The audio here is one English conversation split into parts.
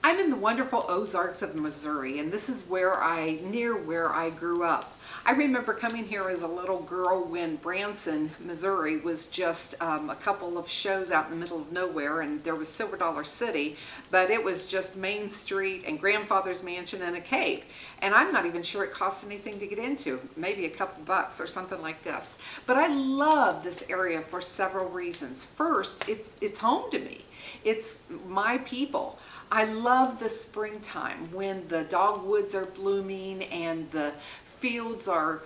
I'm in the wonderful Ozarks of Missouri, and this is near where I grew up. I remember coming here as a little girl when Branson, Missouri was just a couple of shows out in the middle of nowhere, and there was Silver Dollar City, but it was just Main Street and Grandfather's Mansion and a cave. And I'm not even sure it cost anything to get into, maybe a couple bucks or something like this. But I love this area for several reasons. First, it's home to me. It's my people. I love the springtime when the dogwoods are blooming and the fields are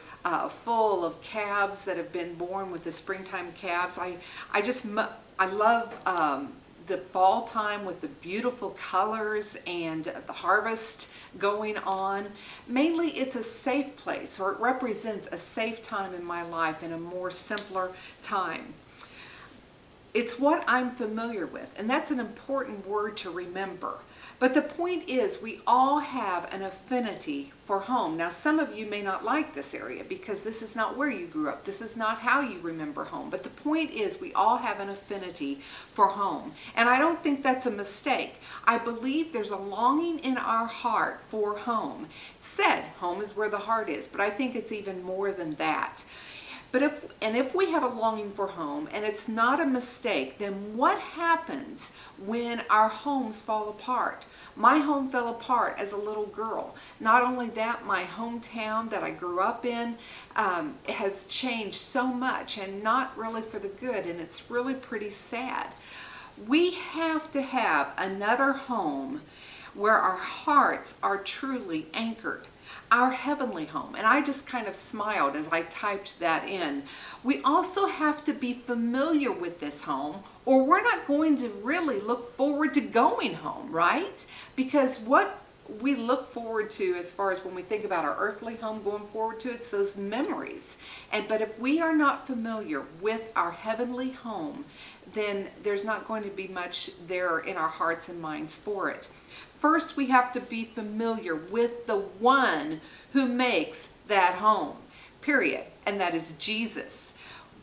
full of calves that have been born with the springtime calves. I love the fall time with the beautiful colors and the harvest going on. Mainly it's a safe place, or it represents a safe time in my life and a more simpler time. It's what I'm familiar with, and that's an important word to remember. But the point is, we all have an affinity for home. Now, some of you may not like this area because this is not where you grew up. This is not how you remember home. But the point is, we all have an affinity for home. And I don't think that's a mistake. I believe there's a longing in our heart for home. It's said home is where the heart is, but I think it's even more than that. But if we have a longing for home and it's not a mistake, then what happens when our homes fall apart? My home fell apart as a little girl. Not only that, my hometown that I grew up in has changed so much, and not really for the good, and it's really pretty sad. We have to have another home where our hearts are truly anchored. Our heavenly home. And I just kind of smiled as I typed that in. We also have to be familiar with this home, or we're not going to really look forward to going home, right? Because what we look forward to, as far as when we think about our earthly home going forward to, it's those memories. But if we are not familiar with our heavenly home, then there's not going to be much there in our hearts and minds for it. First, we have to be familiar with the one who makes that home, period. And that is Jesus.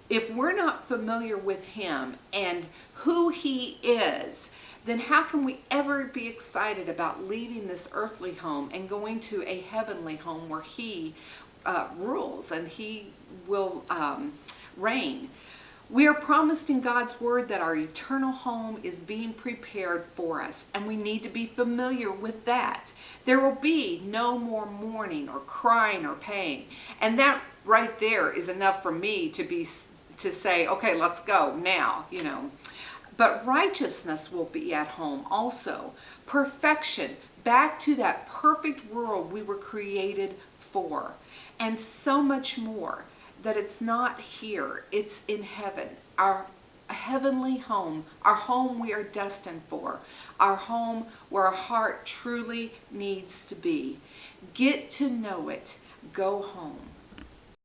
If we're not familiar with him and who he is, then how can we ever be excited about leaving this earthly home and going to a heavenly home where he rules and he will reign? We are promised in God's word that our eternal home is being prepared for us, and we need to be familiar with that. There will be no more mourning or crying or pain, and that right there is enough for me to say, okay, let's go now, But righteousness will be at home also. Perfection, back to that perfect world we were created for, and so much more. That it's not here, it's in heaven. Our heavenly home, our home we are destined for, our home where our heart truly needs to be. Get to know it. Go home.